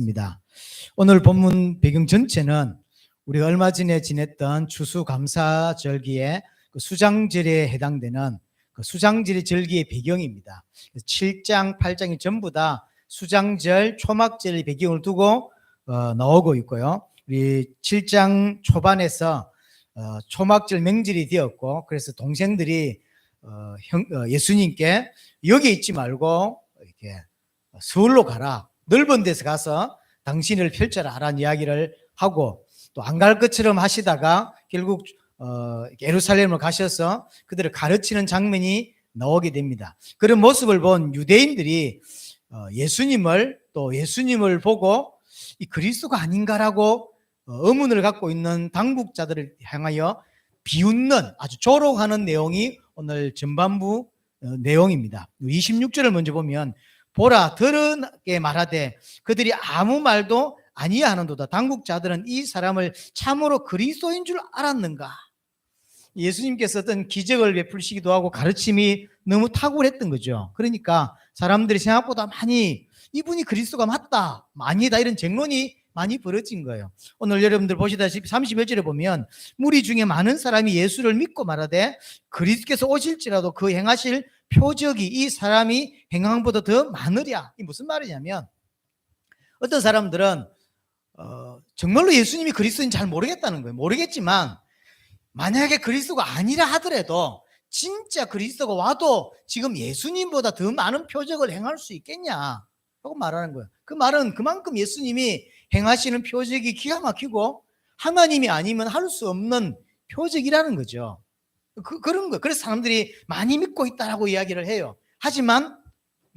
입니다. 오늘 본문 배경 전체는 우리가 얼마 전에 지냈던 추수감사절기의 수장절에 해당되는 수장절의 절기의 배경입니다. 7장, 8장이 전부 다 수장절, 초막절의 배경을 두고 나오고 있고요. 우리 7장 초반에서 초막절 명절이 되었고, 그래서 동생들이 예수님께 여기 있지 말고 이렇게 서울로 가라, 넓은 데서 가서 당신을 펼쳐라 라는 이야기를 하고, 또 안 갈 것처럼 하시다가 결국 예루살렘을 가셔서 그들을 가르치는 장면이 나오게 됩니다. 그런 모습을 본 유대인들이 예수님을 보고 이 그리스도가 아닌가라고 의문을 갖고 있는 당국자들을 향하여 비웃는, 아주 조롱하는 내용이 오늘 전반부 내용입니다. 26절을 먼저 보면, 보라, 드러나게 말하되 그들이 아무 말도 아니하는도다. 당국자들은 이 사람을 참으로 그리스도인 줄 알았는가? 예수님께서 어떤 기적을 베푸시기도 하고 가르침이 너무 탁월했던 거죠. 그러니까 사람들이 생각보다 많이 이분이 그리스도가 맞다, 아니다, 이런 쟁론이 많이 벌어진 거예요. 오늘 여러분들 보시다시피 31절에 보면, 무리 중에 많은 사람이 예수를 믿고 말하되 그리스도께서 오실지라도 그 행하실 표적이 이 사람이 행함보다 더 많으랴. 이 무슨 말이냐면, 어떤 사람들은 정말로 예수님이 그리스도인지 잘 모르겠다는 거예요. 모르겠지만 만약에 그리스도가 아니라 하더라도 진짜 그리스도가 와도 지금 예수님보다 더 많은 표적을 행할 수 있겠냐 라고 말하는 거예요. 그 말은 그만큼 예수님이 행하시는 표적이 기가 막히고 하나님이 아니면 할 수 없는 표적이라는 거죠. 그런 거예요. 그래서 사람들이 많이 믿고 있다라고 이야기를 해요. 하지만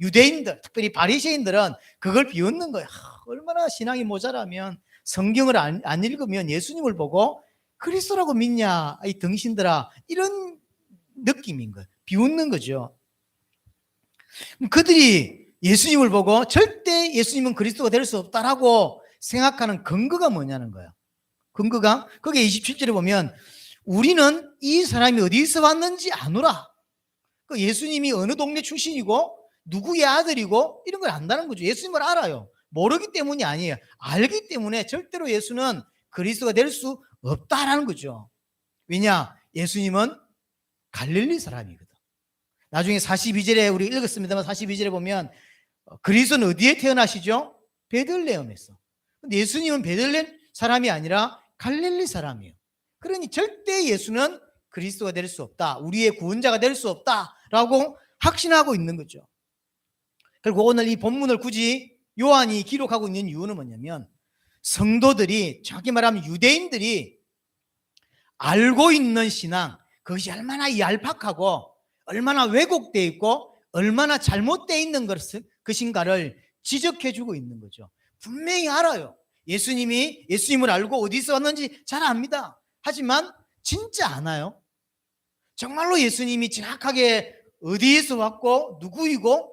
유대인들, 특별히 바리새인들은 그걸 비웃는 거예요. 얼마나 신앙이 모자라면 성경을 안 읽으면 예수님을 보고 그리스도라고 믿냐, 이 등신들아, 이런 느낌인 거예요. 비웃는 거죠. 그들이 예수님을 보고 절대 예수님은 그리스도가 될 수 없다라고 생각하는 근거가 뭐냐는 거예요. 근거가 거기에 27절에 보면, 우리는 이 사람이 어디서 왔는지 아노라. 그 예수님이 어느 동네 출신이고 누구의 아들이고 이런 걸 안다는 거죠. 예수님을 알아요. 모르기 때문이 아니에요. 알기 때문에 절대로 예수는 그리스도가 될 수 없다라는 거죠. 왜냐? 예수님은 갈릴리 사람이거든. 나중에 42절에 우리 읽었습니다만, 42절에 보면 그리스도는 어디에 태어나시죠? 베들레헴에서. 근데 예수님은 베들레헴 사람이 아니라 갈릴리 사람이에요. 그러니 절대 예수는 그리스도가 될 수 없다, 우리의 구원자가 될 수 없다라고 확신하고 있는 거죠. 그리고 오늘 이 본문을 굳이 요한이 기록하고 있는 이유는 뭐냐면, 성도들이, 정확히 말하면 유대인들이 알고 있는 신앙, 그것이 얼마나 얄팍하고 얼마나 왜곡되어 있고 얼마나 잘못되어 있는 것인가를 지적해주고 있는 거죠. 분명히 알아요. 예수님을 알고 어디서 왔는지 잘 압니다. 하지만 진짜 아나요? 정말로 예수님이 정확하게 어디에서 왔고 누구이고,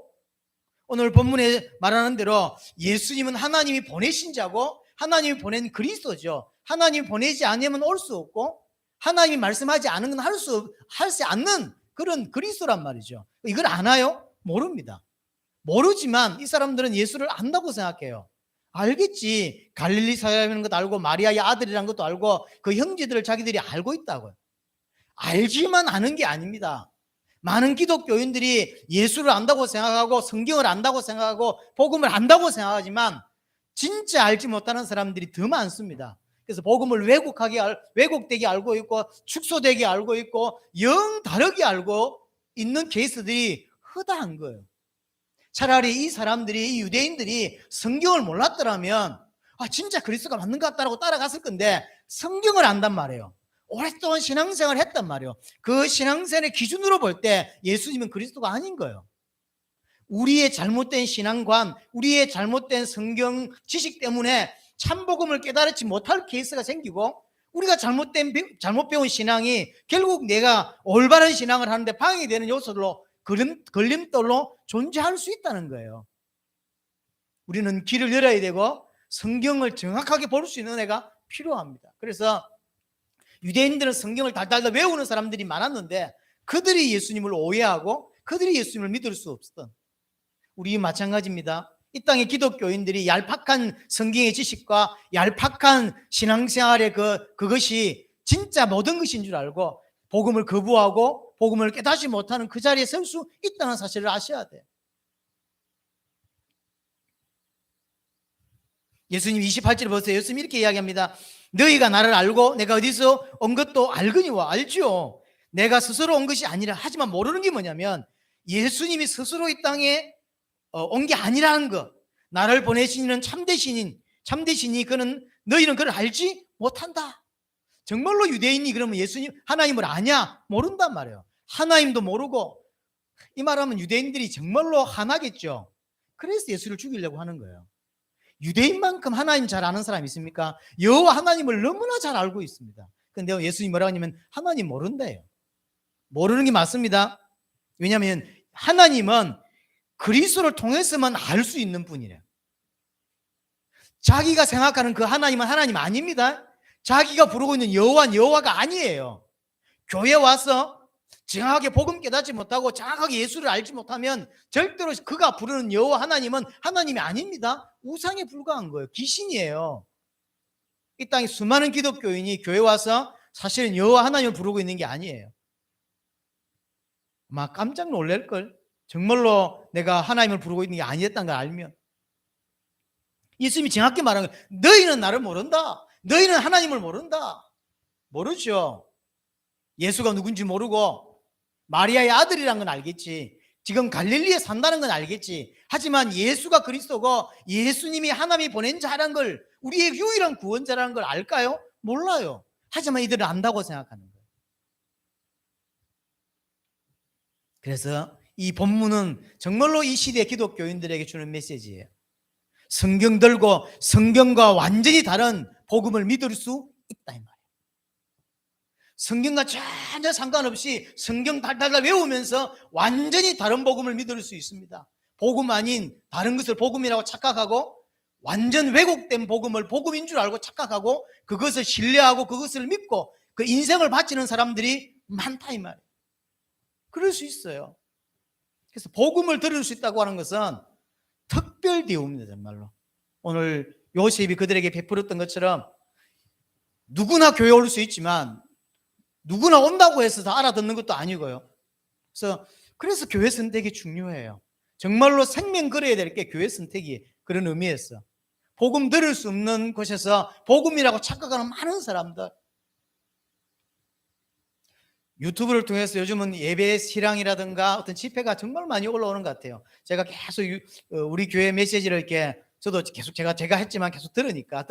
오늘 본문에 말하는 대로 예수님은 하나님이 보내신 자고 하나님이 보낸 그리스도죠. 하나님이 보내지 않으면 올 수 없고 하나님이 말씀하지 않은 건 하지 않는 그런 그리스도란 말이죠. 이걸 아나요? 모릅니다. 모르지만 이 사람들은 예수를 안다고 생각해요. 알겠지. 갈릴리 사람이라는 것도 알고 마리아의 아들이라는 것도 알고 그 형제들을 자기들이 알고 있다고요. 알지만 아는 게 아닙니다. 많은 기독교인들이 예수를 안다고 생각하고 성경을 안다고 생각하고 복음을 안다고 생각하지만 진짜 알지 못하는 사람들이 더 많습니다. 그래서 복음을 왜곡되게 알고 있고 축소되게 알고 있고 영 다르게 알고 있는 케이스들이 허다한 거예요. 차라리 이 사람들이, 이 유대인들이 성경을 몰랐더라면 진짜 그리스도가 맞는 것 같다라고 따라갔을 건데, 성경을 안단 말이에요. 오랫동안 신앙생활을 했단 말이에요. 그 신앙생활의 기준으로 볼 때 예수님은 그리스도가 아닌 거예요. 우리의 잘못된 신앙관, 우리의 잘못된 성경 지식 때문에 참복음을 깨달지 못할 케이스가 생기고, 우리가 잘못 배운 신앙이 결국 내가 올바른 신앙을 하는데 방해가 되는 요소로, 걸림돌로 존재할 수 있다는 거예요. 우리는 길을 열어야 되고 성경을 정확하게 볼 수 있는 애가 필요합니다. 그래서 유대인들은 성경을 달달달 외우는 사람들이 많았는데 그들이 예수님을 오해하고 그들이 예수님을 믿을 수 없었던, 우리 마찬가지입니다. 이 땅의 기독교인들이 얄팍한 성경의 지식과 얄팍한 신앙생활의 그것이 진짜 모든 것인 줄 알고 복음을 거부하고 복음을 깨닫지 못하는 그 자리에 설 수 있다는 사실을 아셔야 돼요. 예수님 28절에 보세요. 예수님이 이렇게 이야기합니다. 너희가 나를 알고 내가 어디서 온 것도 알거니와. 알죠. 내가 스스로 온 것이 아니라. 하지만 모르는 게 뭐냐면 예수님이 스스로 이 땅에 온 게 아니라는 것. 나를 보내신 이는 참되신이 그는 너희는 그를 알지 못한다. 정말로 유대인이 그러면 예수님 하나님을 아냐? 모른단 말이에요. 하나님도 모르고. 이 말하면 유대인들이 정말로 하나겠죠. 그래서 예수를 죽이려고 하는 거예요. 유대인만큼 하나님 잘 아는 사람 있습니까? 여호와 하나님을 너무나 잘 알고 있습니다. 근데 예수님이 뭐라고 하냐면 하나님 모른대요. 모르는 게 맞습니다. 왜냐하면 하나님은 그리스도를 통해서만 알 수 있는 분이래요. 자기가 생각하는 그 하나님은 하나님 아닙니다. 자기가 부르고 있는 여호와는 여호와가 아니에요. 교회 와서 정확하게 복음 깨닫지 못하고 정확하게 예수를 알지 못하면 절대로 그가 부르는 여호와 하나님은 하나님이 아닙니다. 우상에 불과한 거예요. 귀신이에요. 이 땅에 수많은 기독교인이 교회 와서 사실은 여호와 하나님을 부르고 있는 게 아니에요. 막 깜짝 놀랄걸. 정말로 내가 하나님을 부르고 있는 게 아니었다는 걸 알면. 예수님이 정확히 말하는 거예요. 너희는 나를 모른다. 너희는 하나님을 모른다. 모르죠. 예수가 누군지 모르고 마리아의 아들이란 건 알겠지. 지금 갈릴리에 산다는 건 알겠지. 하지만 예수가 그리스도고 예수님이 하나님이 보낸 자라는 걸, 우리의 유일한 구원자라는 걸 알까요? 몰라요. 하지만 이들은 안다고 생각하는 거예요. 그래서 이 본문은 정말로 이 시대 기독교인들에게 주는 메시지예요. 성경 들고 성경과 완전히 다른 복음을 믿을 수 있다 이 말이에요. 성경과 전혀 상관없이 성경 달달달 외우면서 완전히 다른 복음을 믿을 수 있습니다. 복음 아닌 다른 것을 복음이라고 착각하고 완전 왜곡된 복음을 복음인 줄 알고 착각하고 그것을 신뢰하고 그것을 믿고 그 인생을 바치는 사람들이 많다 이 말이에요. 그럴 수 있어요. 그래서 복음을 들을 수 있다고 하는 것은 특별 대우입니다. 정말로 오늘 요셉이 그들에게 베풀었던 것처럼 누구나 교회 올 수 있지만 누구나 온다고 해서 다 알아듣는 것도 아니고요. 그래서 교회 선택이 중요해요. 정말로 생명 걸어야 될 게 교회 선택이 그런 의미에서 복음 들을 수 없는 곳에서 복음이라고 착각하는 많은 사람들, 유튜브를 통해서 요즘은 예배 실황이라든가 어떤 집회가 정말 많이 올라오는 것 같아요. 제가 계속 우리 교회 메시지를 이렇게 저도 계속 제가 했지만 계속 들으니까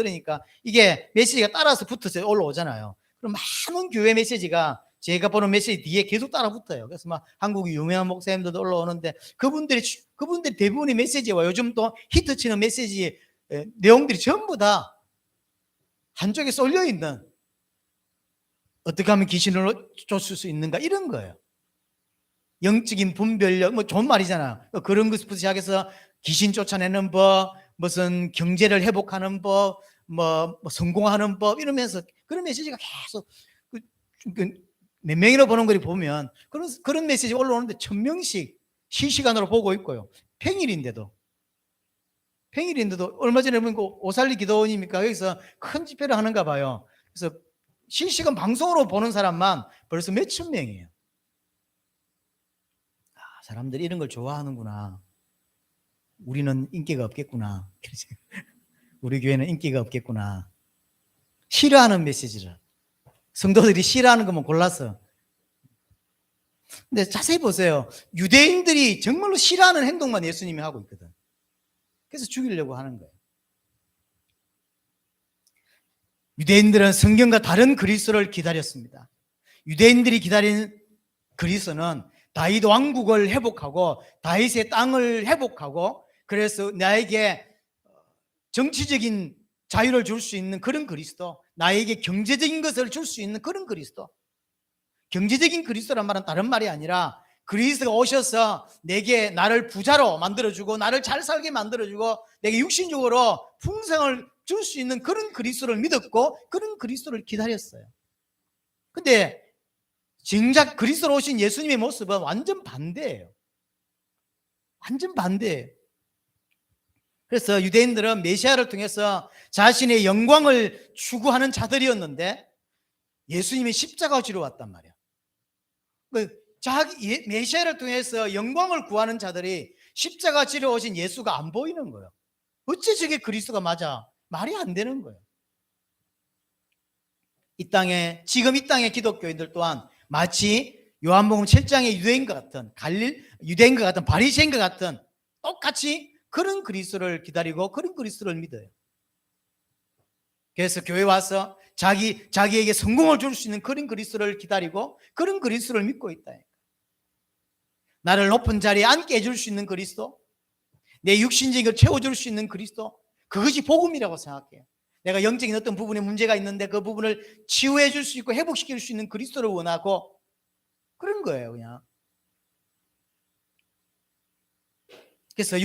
이게 메시지가 따라서 붙어서 올라오잖아요. 그럼 많은 교회 메시지가 제가 보는 메시지 뒤에 계속 따라 붙어요. 그래서 막 한국의 유명한 목사님들도 올라오는데 그분들이 대부분의 메시지와 요즘 또 히트치는 메시지 내용들이 전부 다 한쪽에 쏠려 있는, 어떻게 하면 귀신을 쫓을 수 있는가 이런 거예요. 영적인 분별력, 뭐 좋은 말이잖아. 그런 것부터 시작해서 귀신 쫓아내는 법, 무슨 경제를 회복하는 법, 뭐 성공하는 법 이러면서 그런 메시지가 계속 몇 명이나 보는 걸 보면 그런 메시지 올라오는데 1000명씩 실시간으로 보고 있고요. 평일인데도 얼마 전에 보니까 오살리 기도원입니까? 여기서 큰 집회를 하는가 봐요. 그래서 실시간 방송으로 보는 사람만 벌써 몇천 명이에요. 사람들이 이런 걸 좋아하는구나. 우리는 인기가 없겠구나. 우리 교회는 인기가 없겠구나. 싫어하는 메시지를 성도들이 싫어하는 것만 골라서. 근데 자세히 보세요. 유대인들이 정말로 싫어하는 행동만 예수님이 하고 있거든. 그래서 죽이려고 하는 거예요. 유대인들은 성경과 다른 그리스도를 기다렸습니다. 유대인들이 기다린 그리스도는 다윗 왕국을 회복하고 다윗의 땅을 회복하고 그래서 나에게 정치적인 자유를 줄 수 있는 그런 그리스도, 나에게 경제적인 것을 줄 수 있는 그런 그리스도. 경제적인 그리스도란 말은 다른 말이 아니라 그리스도가 오셔서 내게 나를 부자로 만들어주고 나를 잘 살게 만들어주고 내게 육신적으로 풍성을 줄 수 있는 그런 그리스도를 믿었고 그런 그리스도를 기다렸어요. 근데 정작 그리스도로 오신 예수님의 모습은 완전 반대예요. 완전 반대예요. 그래서 유대인들은 메시아를 통해서 자신의 영광을 추구하는 자들이었는데 예수님이 십자가 지러 왔단 말이야. 메시아를 통해서 영광을 구하는 자들이 십자가 지러 오신 예수가 안 보이는 거예요. 어째 저게 그리스도가 맞아? 말이 안 되는 거예요. 지금 이 땅의 기독교인들 또한 마치 요한복음 7장의 유대인과 같은 바리새인과 같은 똑같이 그런 그리스도를 기다리고 그런 그리스도를 믿어요. 그래서 교회 와서 자기에게 성공을 줄 수 있는 그런 그리스도를 기다리고 그런 그리스도를 믿고 있다. 나를 높은 자리에 앉게 해줄 수 있는 그리스도, 내 육신적인 걸 채워줄 수 있는 그리스도, 그것이 복음이라고 생각해요. 내가 영적인 어떤 부분에 문제가 있는데 그 부분을 치유해 줄 수 있고 회복시킬 수 있는 그리스도를 원하고 그런 거예요, 그냥. 그래서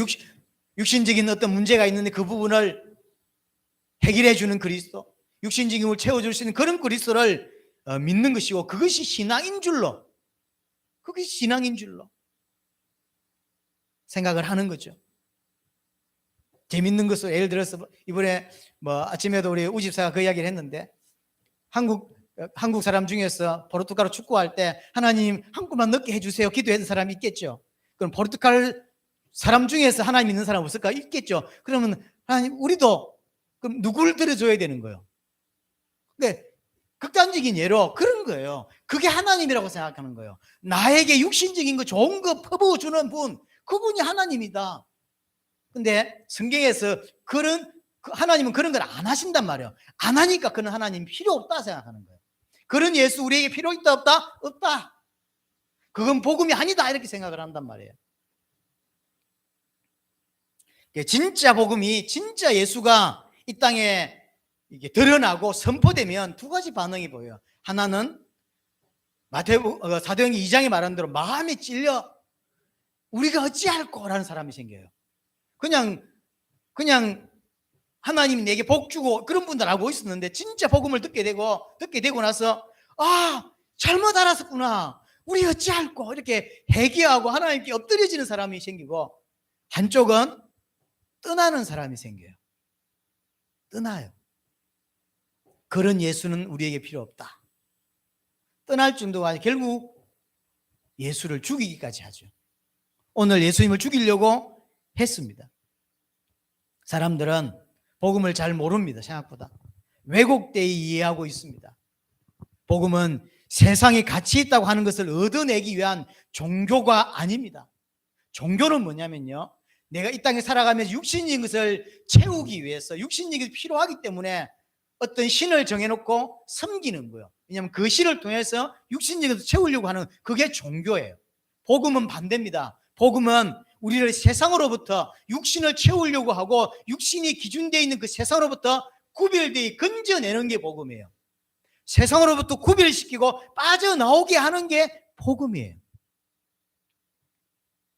육신적인 어떤 문제가 있는데 그 부분을 해결해 주는 그리스도, 육신적인 걸 채워줄 수 있는 그런 그리스도를 믿는 것이고 그것이 신앙인 줄로 생각을 하는 거죠. 재밌는 것으로 예를 들어서 이번에 아침에도 우리 우집사가 그 이야기를 했는데 한국 사람 중에서 포르투갈로 축구할 때 하나님 한 골만 넣게 해주세요 기도했던 사람이 있겠죠. 그럼 포르투갈 사람 중에서 하나님 믿는 사람 없을까? 있겠죠. 그러면 하나님 우리도 그럼 누구를 들어줘야 되는 거예요? 근데 극단적인 예로 그런 거예요. 그게 하나님이라고 생각하는 거예요. 나에게 육신적인 거 좋은 거 퍼부어주는 분, 그분이 하나님이다. 근데 성경에서 하나님은 그런 걸 안 하신단 말이에요. 안 하니까 그는 하나님 필요 없다 생각하는 거예요. 그런 예수 우리에게 필요 있다 없다? 없다. 그건 복음이 아니다 이렇게 생각을 한단 말이에요. 진짜 복음이, 진짜 예수가 이 땅에 이게 드러나고 선포되면 두 가지 반응이 보여요. 하나는 사도행전 2장에 말한 대로 마음이 찔려 우리가 어찌할꼬 라는 사람이 생겨요. 그냥 하나님이 내게 복 주고 그런 분들 알고 있었는데 진짜 복음을 듣게 되고 나서 잘못 알았었구나. 우리 어찌할꼬 이렇게 회개하고 하나님께 엎드려지는 사람이 생기고 한쪽은 떠나는 사람이 생겨요. 떠나요. 그런 예수는 우리에게 필요 없다. 떠날 정도가 아니라 결국 예수를 죽이기까지 하죠. 오늘 예수님을 죽이려고 했습니다. 사람들은 복음을 잘 모릅니다. 생각보다 왜곡되어 이해하고 있습니다. 복음은 세상에 가치 있다고 하는 것을 얻어내기 위한 종교가 아닙니다. 종교는 뭐냐면요, 내가 이 땅에 살아가면서 육신적인 것을 채우기 위해서 육신적인 것이 필요하기 때문에 어떤 신을 정해놓고 섬기는 거예요. 왜냐하면 그 신을 통해서 육신적인 것을 채우려고 하는 그게 종교예요. 복음은 반대입니다. 복음은 우리를 세상으로부터 육신을 채우려고 하고 육신이 기준되어 있는 그 세상으로부터 구별되어 건져내는 게 복음이에요. 세상으로부터 구별시키고 빠져나오게 하는 게 복음이에요.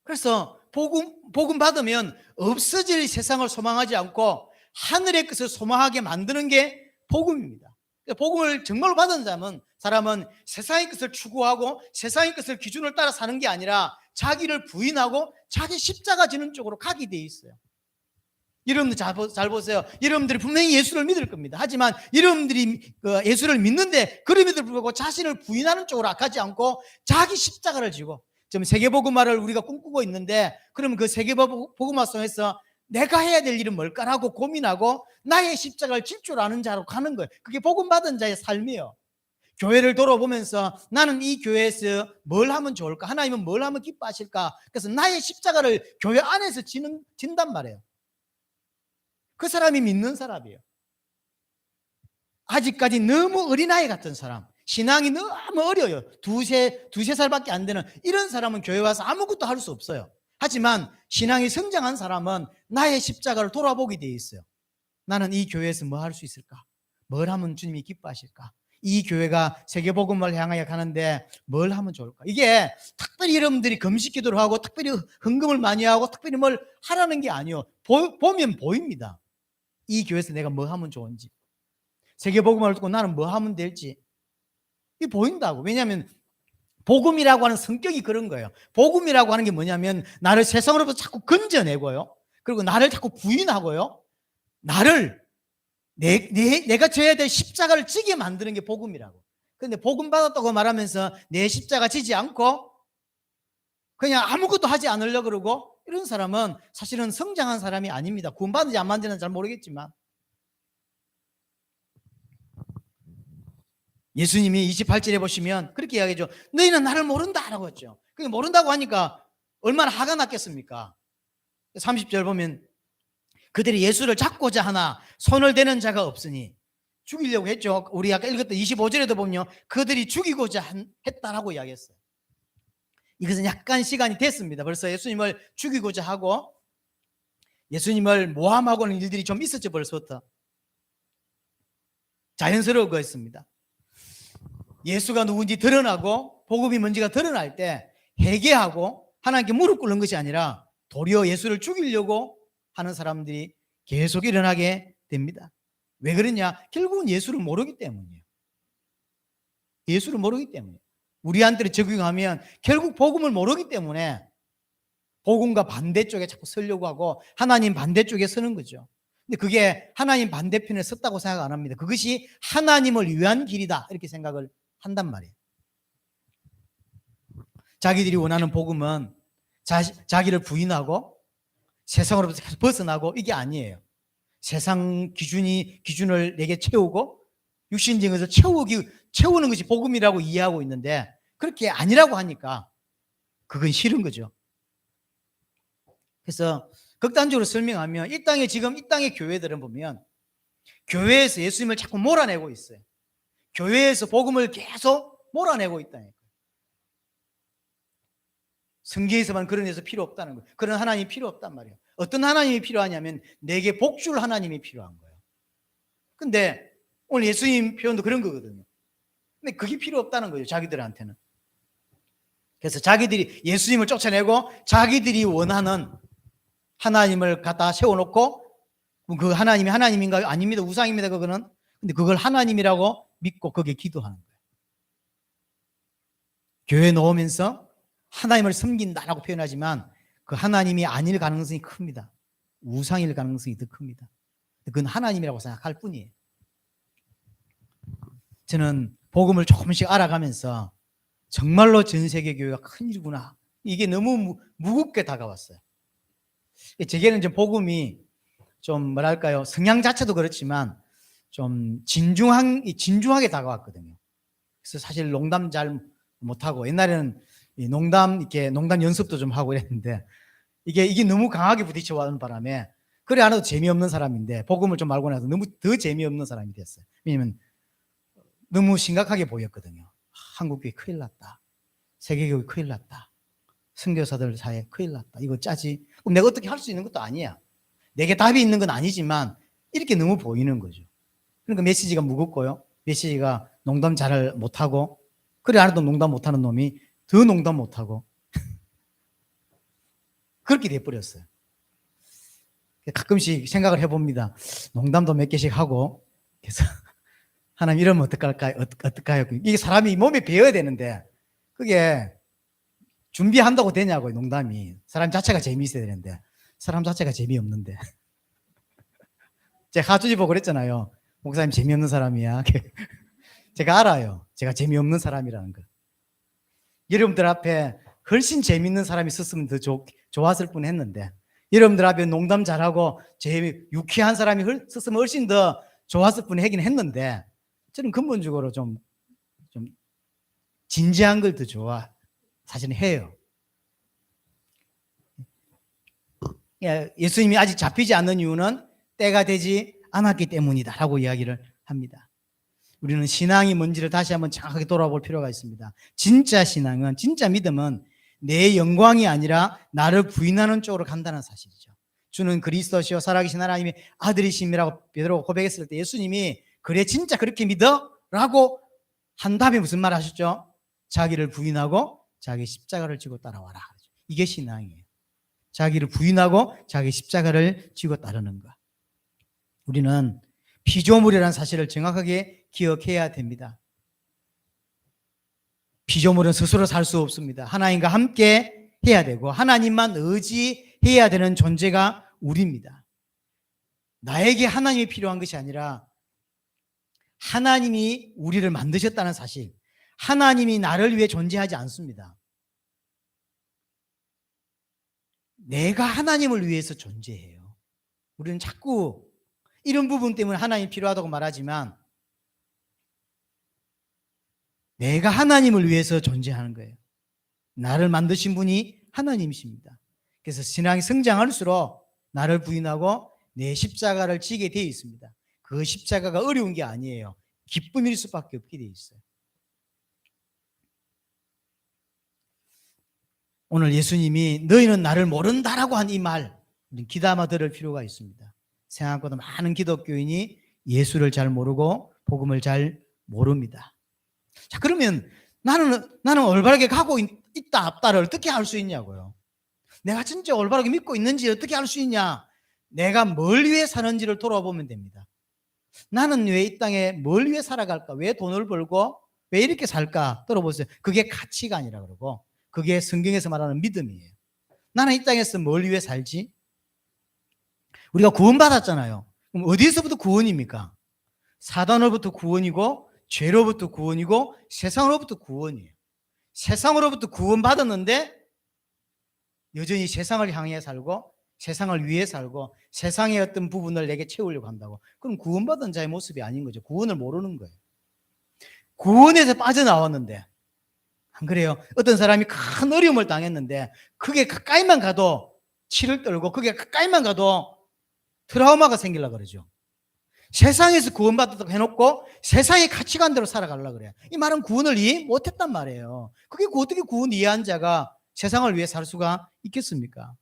그래서 복음 받으면 없어질 세상을 소망하지 않고 하늘의 것을 소망하게 만드는 게 복음입니다. 복음을 정말로 받은 사람은 세상의 것을 추구하고 세상의 것을 기준을 따라 사는 게 아니라 자기를 부인하고 자기 십자가 지는 쪽으로 가게 돼 있어요. 여러분들 잘 보세요. 여러분들이 분명히 예수를 믿을 겁니다. 하지만 여러분들이 예수를 믿는데 그럼에도 불구하고 자신을 부인하는 쪽으로 가지 않고 자기 십자가를 지고, 지금 세계복음화를 우리가 꿈꾸고 있는데 그러면 그 세계복음화 속에서 내가 해야 될 일은 뭘까라고 고민하고 나의 십자가를 질 줄 아는 자로 가는 거예요. 그게 복음 받은 자의 삶이에요. 교회를 돌아보면서 나는 이 교회에서 뭘 하면 좋을까? 하나님은 뭘 하면 기뻐하실까? 그래서 나의 십자가를 교회 안에서 진단 말이에요. 그 사람이 믿는 사람이에요. 아직까지 너무 어린아이 같은 사람, 신앙이 너무 어려요. 두세 살밖에 안 되는 이런 사람은 교회 와서 아무것도 할 수 없어요. 하지만 신앙이 성장한 사람은 나의 십자가를 돌아보게 돼 있어요. 나는 이 교회에서 뭐 할 수 있을까? 뭘 하면 주님이 기뻐하실까? 이 교회가 세계복음을 향하여 가는데 뭘 하면 좋을까? 이게 특별히 여러분들이 금식기도를 하고 특별히 헌금을 많이 하고 특별히 뭘 하라는 게 아니에요. 보면 보입니다. 이 교회에서 내가 뭐 하면 좋은지, 세계복음을 듣고 나는 뭐 하면 될지 이게 보인다고. 왜냐하면 복음이라고 하는 성격이 그런 거예요. 복음이라고 하는 게 뭐냐면 나를 세상으로부터 자꾸 건져내고요, 그리고 나를 자꾸 부인하고요. 나를 내가 져야 될 십자가를 지게 만드는 게 복음이라고. 그런데 복음 받았다고 말하면서 내 십자가 지지 않고 그냥 아무것도 하지 않으려고 그러고, 이런 사람은 사실은 성장한 사람이 아닙니다. 구원받는지 안 받는지는 잘 모르겠지만 예수님이 28절에 보시면 그렇게 이야기하죠. 너희는 나를 모른다 라고 했죠. 그게 모른다고 하니까 얼마나 화가 났겠습니까? 30절 보면 그들이 예수를 잡고자 하나 손을 대는 자가 없으니, 죽이려고 했죠. 우리 아까 읽었던 25절에도 보면 그들이 죽이고자 했다라고 이야기했어요. 이것은 약간 시간이 됐습니다. 벌써 예수님을 죽이고자 하고 예수님을 모함하고 하는 일들이 좀 있었죠. 벌써부터 자연스러운 거였습니다. 예수가 누군지 드러나고 복음이 뭔지가 드러날 때 회개하고 하나님께 무릎 꿇는 것이 아니라 도리어 예수를 죽이려고 하는 사람들이 계속 일어나게 됩니다. 왜 그러냐? 결국은 예수를 모르기 때문이에요. 예수를 모르기 때문이에요. 우리한테 적용하면 결국 복음을 모르기 때문에 복음과 반대쪽에 자꾸 서려고 하고 하나님 반대쪽에 서는 거죠. 근데 그게 하나님 반대편에 섰다고 생각 안 합니다. 그것이 하나님을 위한 길이다 이렇게 생각을 한단 말이에요. 자기들이 원하는 복음은 자기를 부인하고 세상으로부터 벗어나고 이게 아니에요. 세상 기준을 내게 채우고 육신적인 것을 채우는 것이 복음이라고 이해하고 있는데 그렇게 아니라고 하니까 그건 싫은 거죠. 그래서 극단적으로 설명하면 이 땅의 교회들은 보면 교회에서 예수님을 자꾸 몰아내고 있어요. 교회에서 복음을 계속 몰아내고 있다니까요. 성경에서만 그런 데서 필요 없다는 거예요. 그런 하나님이 필요 없단 말이에요. 어떤 하나님이 필요하냐면 내게 복줄 하나님이 필요한 거예요. 근데 오늘 예수님 표현도 그런 거거든요. 근데 그게 필요 없다는 거예요. 자기들한테는. 그래서 자기들이 예수님을 쫓아내고 자기들이 원하는 하나님을 갖다 세워놓고 그 하나님이 하나님인가요? 아닙니다. 우상입니다. 그거는. 근데 그걸 하나님이라고 믿고 거기에 기도하는 거예요. 교회에 놓으면서 하나님을 섬긴다라고 표현하지만 그 하나님이 아닐 가능성이 큽니다. 우상일 가능성이 더 큽니다. 그건 하나님이라고 생각할 뿐이에요. 저는 복음을 조금씩 알아가면서 정말로 전 세계 교회가 큰일이구나. 이게 너무 무겁게 다가왔어요. 제게는 이제 복음이 좀 뭐랄까요, 성향 자체도 그렇지만 좀 진중하게 다가왔거든요. 그래서 사실 농담 잘 못하고 옛날에는 농담 연습도 좀 하고 이랬는데 이게 너무 강하게 부딪혀오는 바람에 그래 안 해도 재미없는 사람인데 복음을 좀 알고 나서 너무 더 재미없는 사람이 됐어요. 왜냐면 너무 심각하게 보였거든요. 한국교회 큰일 났다. 세계교회 큰일 났다. 선교사들 사이에 큰일 났다. 이거 짜지. 그럼 내가 어떻게 할 수 있는 것도 아니야. 내게 답이 있는 건 아니지만 이렇게 너무 보이는 거죠. 그러니까 메시지가 무겁고요. 메시지가 농담 잘 못하고 그래 안 해도 농담 못하는 놈이 더 농담 못하고 그렇게 돼버렸어요. 가끔씩 생각을 해봅니다. 농담도 몇 개씩 하고 그래서 하나님 이러면 어떡할까요? 이게 사람이 몸에 배어야 되는데 그게 준비한다고 되냐고요. 농담이. 사람 자체가 재미있어야 되는데 사람 자체가 재미없는데 제가 하주지 보고 그랬잖아요. 목사님 재미없는 사람이야. 제가 알아요. 제가 재미없는 사람이라는 거. 여러분들 앞에 훨씬 재미있는 사람이 있었으면 더 좋았을 뻔했는데 여러분들 앞에 농담 잘하고 유쾌한 사람이 있었으면 훨씬 더 좋았을 뻔하긴 했는데 저는 근본적으로 좀 진지한 걸 더 좋아 사실은 해요. 예수님이 아직 잡히지 않는 이유는 때가 되지 않았기 때문이다 라고 이야기를 합니다. 우리는 신앙이 뭔지를 다시 한번 정확하게 돌아볼 필요가 있습니다. 진짜 신앙은, 진짜 믿음은 내 영광이 아니라 나를 부인하는 쪽으로 간다는 사실이죠. 주는 그리스도시요 살아계신 하나님의 아들이심이라고 베드로가 고백했을 때 예수님이 그래 진짜 그렇게 믿어? 라고 한 다음에 무슨 말 하셨죠? 자기를 부인하고 자기 십자가를 지고 따라와라. 이게 신앙이에요. 자기를 부인하고 자기 십자가를 지고 따르는 것. 우리는 피조물이라는 사실을 정확하게 기억해야 됩니다. 피조물은 스스로 살 수 없습니다. 하나님과 함께 해야 되고 하나님만 의지해야 되는 존재가 우리입니다. 나에게 하나님이 필요한 것이 아니라 하나님이 우리를 만드셨다는 사실, 하나님이 나를 위해 존재하지 않습니다. 내가 하나님을 위해서 존재해요. 우리는 자꾸 이런 부분 때문에 하나님이 필요하다고 말하지만 내가 하나님을 위해서 존재하는 거예요. 나를 만드신 분이 하나님이십니다. 그래서 신앙이 성장할수록 나를 부인하고 내 십자가를 지게 되어 있습니다. 그 십자가가 어려운 게 아니에요. 기쁨일 수밖에 없게 되어 있어요. 오늘 예수님이 너희는 나를 모른다라고 한 이 말, 귀담아 들을 필요가 있습니다. 생각보다 많은 기독교인이 예수를 잘 모르고 복음을 잘 모릅니다. 자, 그러면 나는 올바르게 가고 있다 없다를 어떻게 알 수 있냐고요. 내가 진짜 올바르게 믿고 있는지 어떻게 알 수 있냐. 내가 뭘 위해 사는지를 돌아보면 됩니다. 나는 왜 이 땅에 뭘 위해 살아갈까? 왜 돈을 벌고 왜 이렇게 살까? 들어보세요. 그게 가치가 아니라 그러고 그게 성경에서 말하는 믿음이에요. 나는 이 땅에서 뭘 위해 살지? 우리가 구원받았잖아요. 그럼 어디서부터 구원입니까? 사단으로부터 구원이고 죄로부터 구원이고 세상으로부터 구원이에요. 세상으로부터 구원받았는데 여전히 세상을 향해 살고 세상을 위해 살고 세상의 어떤 부분을 내게 채우려고 한다고. 그럼 구원받은 자의 모습이 아닌 거죠. 구원을 모르는 거예요. 구원에서 빠져나왔는데 안 그래요? 어떤 사람이 큰 어려움을 당했는데 그게 가까이만 가도 치를 떨고 그게 가까이만 가도 트라우마가 생기려고 그러죠. 세상에서 구원받았다고 해놓고 세상의 가치관대로 살아가려고 그래요. 이 말은 구원을 이해 못했단 말이에요. 그게 어떻게 구원 이해한 자가 세상을 위해 살 수가 있겠습니까?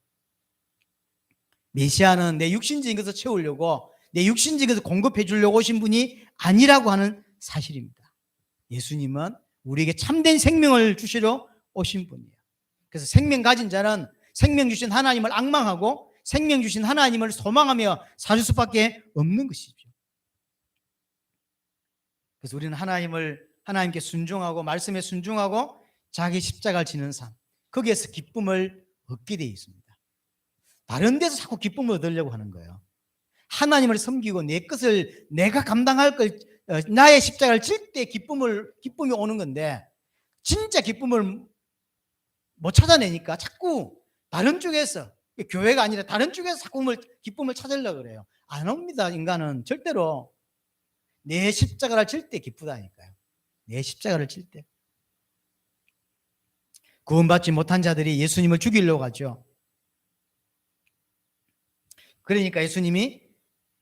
메시아는 내 육신적인 것을 채우려고 내 육신적인 것을 공급해 주려고 오신 분이 아니라고 하는 사실입니다. 예수님은 우리에게 참된 생명을 주시러 오신 분이에요. 그래서 생명 가진 자는 생명 주신 하나님을 앙망하고 생명 주신 하나님을 소망하며 살 수밖에 없는 것이죠. 그래서 우리는 하나님께 순종하고 말씀에 순종하고 자기 십자가를 지는 삶, 거기에서 기쁨을 얻게 되어 있습니다. 다른 데서 자꾸 기쁨을 얻으려고 하는 거예요. 하나님을 섬기고 내 것을 내가 감당할 걸 나의 십자가를 질 때 기쁨이 오는 건데 진짜 기쁨을 못 찾아내니까 자꾸 다른 쪽에서 교회가 아니라 다른 쪽에서 자꾸 기쁨을 찾으려고 그래요. 안 옵니다. 인간은 절대로 내 십자가를 질 때 기쁘다니까요. 내 십자가를 질 때. 구원받지 못한 자들이 예수님을 죽이려고 하죠. 그러니까 예수님이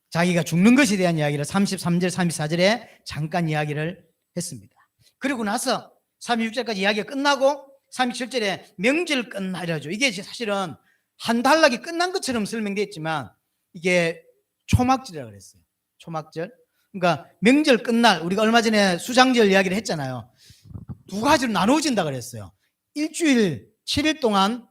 자기가 죽는 것에 대한 이야기를 33절, 34절에 잠깐 이야기를 했습니다. 그리고 나서 36절까지 이야기가 끝나고 37절에 명절 끝나려죠. 이게 사실은 한 단락이 끝난 것처럼 설명되어 있지만 이게 초막절이라고 그랬어요. 초막절. 그러니까 명절 끝날, 우리가 얼마 전에 수장절 이야기를 했잖아요. 두 가지로 나누어진다 그랬어요. 일주일 7일 동안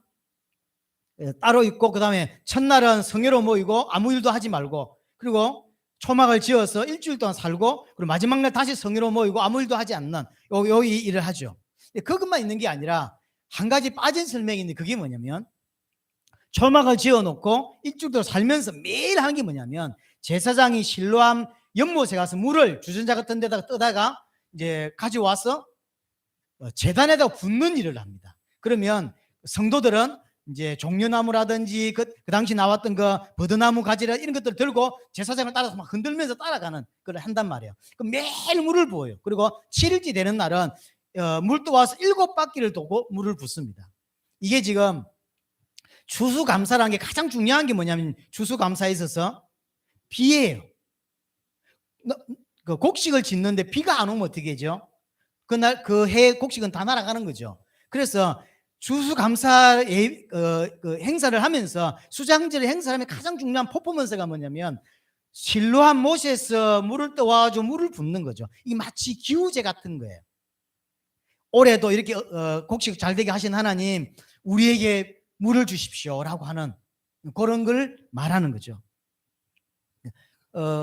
따로 있고 그 다음에 첫날은 성회로 모이고 아무 일도 하지 말고 그리고 초막을 지어서 일주일 동안 살고 그리고 마지막 날 다시 성회로 모이고 아무 일도 하지 않는 요 일을 하죠. 그것만 있는 게 아니라 한 가지 빠진 설명이 있는데 그게 뭐냐면 초막을 지어놓고 일주일 동안 살면서 매일 하는 게 뭐냐면 제사장이 실로암 연못에 가서 물을 주전자 같은 데다가 떠다가 이제 가져와서 제단에다 붓는 일을 합니다. 그러면 성도들은 이제 종려나무라든지 그 당시 나왔던 그 버드나무 가지라 이런 것들 들고 제사장을 따라서 막 흔들면서 따라가는 걸 한단 말이에요. 그럼 매일 물을 부어요. 그리고 7일째 되는 날은 물 떠와서 7바퀴를 도고 물을 붓습니다. 이게 지금 추수감사라는 게 가장 중요한 게 뭐냐면 추수감사에 있어서 비예요. 그 곡식을 짓는데 비가 안 오면 어떻게 하죠? 그날 그 해 곡식은 다 날아가는 거죠. 그래서 추수감사 그 행사를 하면서 수장절의 행사를 하면 가장 중요한 퍼포먼스가 뭐냐면 실로암 못에서 물을 떠와가지고 물을 붓는 거죠. 이게 마치 기우제 같은 거예요. 올해도 이렇게 곡식 잘 되게 하신 하나님 우리에게 물을 주십시오라고 하는 그런 걸 말하는 거죠.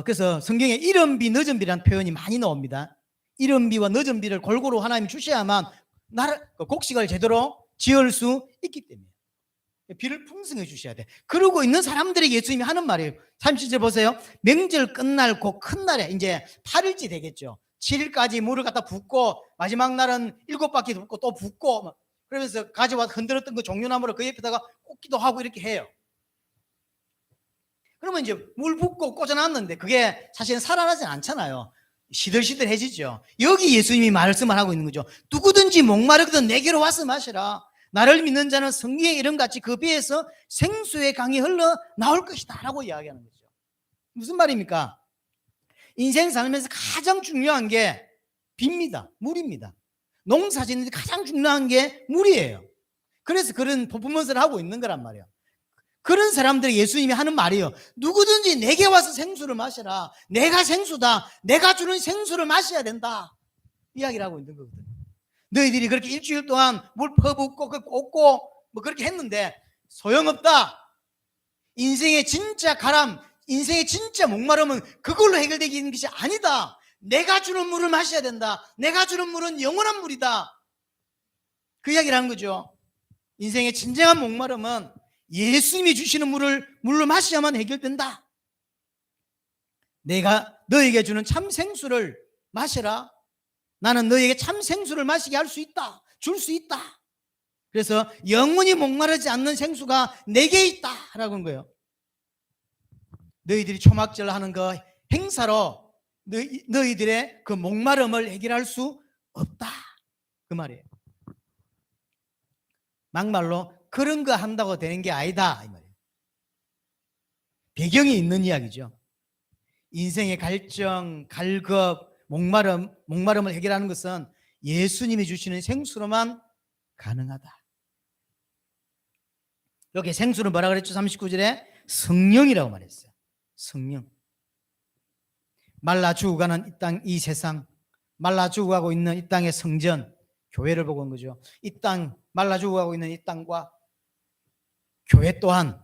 그래서 성경에 이른 비 늦은 비라는 표현이 많이 나옵니다. 이른 비와 늦은 비를 골고루 하나님이 주셔야만 곡식을 제대로 지을 수 있기 때문에 비를 풍성해 주셔야 돼. 그러고 있는 사람들에게 예수님이 하는 말이에요. 37절 보세요. 명절 끝날 그 큰 날에 이제 8일째 되겠죠. 7일까지 물을 갖다 붓고 마지막 날은 7바퀴 붓고 또 붓고 그러면서 가져와 흔들었던 그 종려나무를 그 옆에다가 꽂기도 하고 이렇게 해요. 그러면 이제 물 붓고 꽂아놨는데 그게 사실은 살아나진 않잖아요. 시들시들해지죠. 여기 예수님이 말씀을 하고 있는 거죠. 누구든지 목마르거든 내게로 와서 마시라. 나를 믿는 자는 성경의 이름같이 그 배에서 생수의 강이 흘러 나올 것이다 라고 이야기하는 거죠. 무슨 말입니까? 인생 살면서 가장 중요한 게 비입니다. 물입니다. 농사 짓는데 가장 중요한 게 물이에요. 그래서 그런 퍼포먼스를 하고 있는 거란 말이에요. 그런 사람들이 예수님이 하는 말이에요. 누구든지 내게 와서 생수를 마시라. 내가 생수다. 내가 주는 생수를 마셔야 된다. 이야기를 하고 있는 거거든요. 너희들이 그렇게 일주일 동안 물 퍼붓고 꽂고 뭐 그렇게 했는데 소용없다. 인생의 진짜 가람, 인생의 진짜 목마름은 그걸로 해결되는 것이 아니다. 내가 주는 물을 마셔야 된다. 내가 주는 물은 영원한 물이다. 그 이야기를 하는 거죠. 인생의 진정한 목마름은 예수님이 주시는 물로 마셔야만 해결된다. 내가 너에게 주는 참 생수를 마셔라. 나는 너에게 참 생수를 마시게 할 수 있다. 줄 수 있다. 그래서 영원히 목마르지 않는 생수가 내게 있다 라고 하는 거예요. 너희들이 초막절 하는 그 행사로 너희들의 그 목마름을 해결할 수 없다. 그 말이에요. 막말로 그런 거 한다고 되는 게 아니다 이 말이에요. 배경이 있는 이야기죠. 인생의 갈증, 갈급, 목마름을 해결하는 것은 예수님이 주시는 생수로만 가능하다. 여기 생수는 뭐라 그랬죠? 39절에 성령이라고 말했어요. 성령. 말라 죽어가는 이 땅, 이 세상, 말라 죽어가고 있는 이 땅의 성전, 교회를 보고 온 거죠. 이 땅, 말라 죽어가고 있는 이 땅과 교회 또한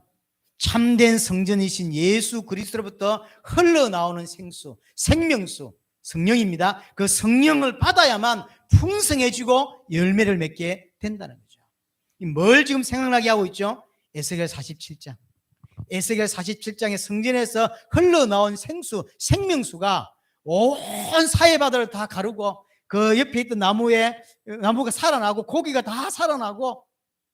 참된 성전이신 예수 그리스도로부터 흘러나오는 생수, 생명수, 성령입니다. 그 성령을 받아야만 풍성해지고 열매를 맺게 된다는 거죠. 뭘 지금 생각나게 하고 있죠? 에스겔 47장. 에스겔 47장의 성전에서 흘러나온 생수, 생명수가 온 사해바다를 다 가르고 그 옆에 있던 나무가 살아나고 고기가 다 살아나고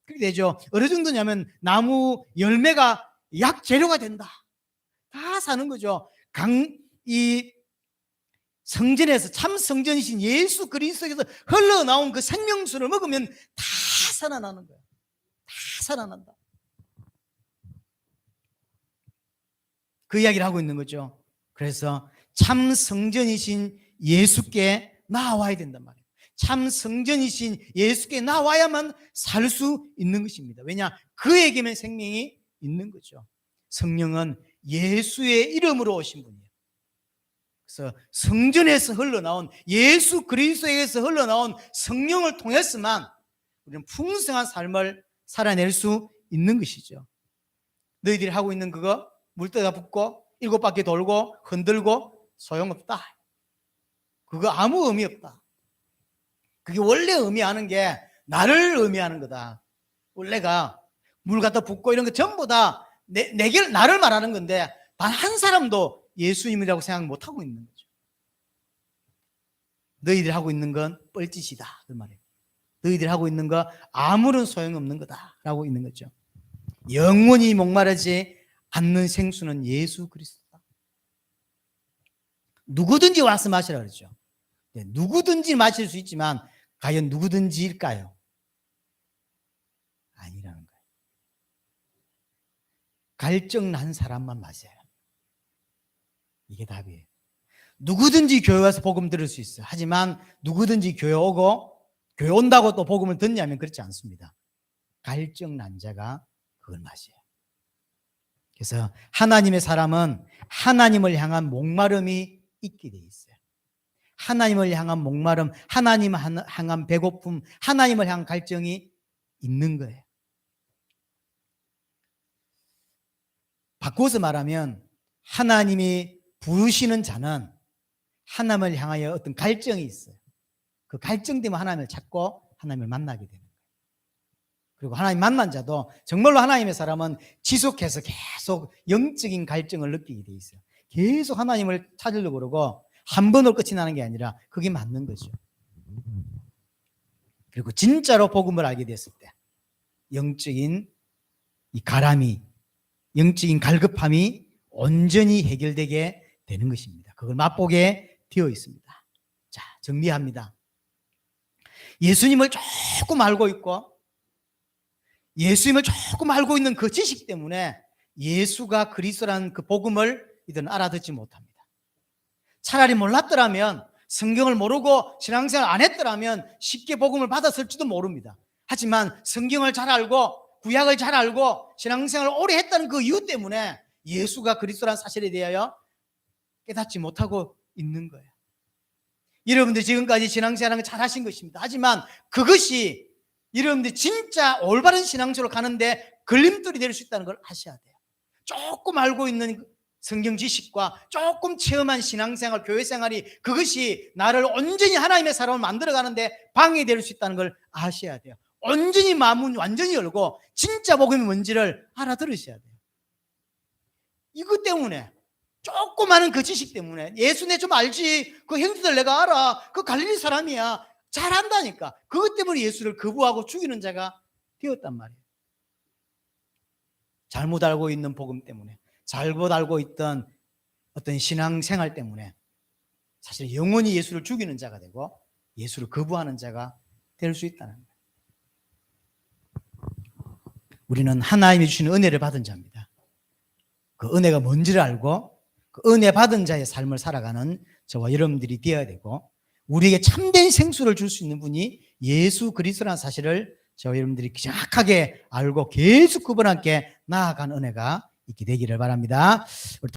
그렇게 되죠. 어느 정도냐면 나무 열매가 약재료가 된다. 다 사는 거죠. 이 성전에서 참 성전이신 예수 그리스도에서 흘러나온 그 생명수를 먹으면 다 살아나는 거예요. 다 살아난다. 그 이야기를 하고 있는 거죠. 그래서 참 성전이신 예수께 나와야 된단 말이에요. 참 성전이신 예수께 나와야만 살 수 있는 것입니다. 왜냐? 그에게만 생명이 있는 거죠. 성령은 예수의 이름으로 오신 분이에요. 그래서 성전에서 흘러나온 예수 그리스도에게서 흘러나온 성령을 통해서만 우리는 풍성한 삶을 살아낼 수 있는 것이죠. 너희들이 하고 있는 그거 물때가 붓고 7바퀴 돌고 흔들고 소용없다. 그거 아무 의미 없다. 그게 원래 의미하는 게 나를 의미하는 거다. 원래가 물 갖다 붓고 이런 거 전부 다 나를 말하는 건데 단 한 사람도 예수님이라고 생각 못하고 있는 거죠. 너희들이 하고 있는 건 뻘짓이다 그 말이에요. 너희들이 하고 있는 거 아무런 소용없는 거다라고 있는 거죠. 영원히 목마르지 않는 생수는 예수 그리스도다. 누구든지 와서 마시라 그러죠. 네, 누구든지 마실 수 있지만 과연 누구든지일까요? 아니라는 거예요. 갈증 난 사람만 마셔요. 이게 답이에요. 누구든지 교회 와서 복음 들을 수 있어요. 하지만 누구든지 교회 오고 교회 온다고 또 복음을 듣냐면 그렇지 않습니다. 갈증 난 자가 그걸 마셔요. 그래서 하나님의 사람은 하나님을 향한 목마름이 있게 돼 있어요. 하나님을 향한 목마름, 하나님을 향한 배고픔, 하나님을 향한 갈증이 있는 거예요. 바꿔서 말하면 하나님이 부르시는 자는 하나님을 향하여 어떤 갈증이 있어요. 그 갈증 때문에 하나님을 찾고 하나님을 만나게 되는 거예요. 그리고 하나님 만난 자도 정말로 하나님의 사람은 지속해서 계속 영적인 갈증을 느끼게 돼 있어요. 계속 하나님을 찾으려고 그러고 한 번으로 끝이 나는 게 아니라 그게 맞는 거죠. 그리고 진짜로 복음을 알게 됐을 때 영적인 이 가람이, 영적인 갈급함이 온전히 해결되게 되는 것입니다. 그걸 맛보게 되어 있습니다. 자, 정리합니다. 예수님을 조금 알고 있고 예수님을 조금 알고 있는 그 지식 때문에 예수가 그리스도라는 그 복음을 이들은 알아듣지 못합니다. 차라리 몰랐더라면, 성경을 모르고 신앙생활 안 했더라면 쉽게 복음을 받았을지도 모릅니다. 하지만 성경을 잘 알고 구약을 잘 알고 신앙생활을 오래 했다는 그 이유 때문에 예수가 그리스도라는 사실에 대하여 깨닫지 못하고 있는 거예요. 여러분들 지금까지 신앙생활을 잘 하신 것입니다. 하지만 그것이 여러분들 진짜 올바른 신앙생활로 가는데 걸림돌이 될 수 있다는 걸 아셔야 돼요. 조금 알고 있는 성경 지식과 조금 체험한 신앙생활, 교회생활이 그것이 나를 온전히 하나님의 사람을 만들어가는데 방해될 수 있다는 걸 아셔야 돼요. 온전히 마음은 완전히 열고 진짜 복음이 뭔지를 알아들으셔야 돼요. 이것 때문에 조금 아는 그 지식 때문에 예수 내 좀 알지, 그 형제들 내가 알아, 그 갈릴리 사람이야, 잘 안다니까, 그것 때문에 예수를 거부하고 죽이는 자가 되었단 말이에요. 잘못 알고 있는 복음 때문에, 잘못 알고 있던 어떤 신앙생활 때문에 사실 영원히 예수를 죽이는 자가 되고 예수를 거부하는 자가 될 수 있다는 거예요. 우리는 하나님이 주시는 은혜를 받은 자입니다. 그 은혜가 뭔지를 알고 그 은혜 받은 자의 삶을 살아가는 저와 여러분들이 되어야 되고, 우리에게 참된 생수를 줄 수 있는 분이 예수 그리스도라는 사실을 저와 여러분들이 정확하게 알고 계속 그분과 함께 나아간 은혜가 있게 되기를 바랍니다.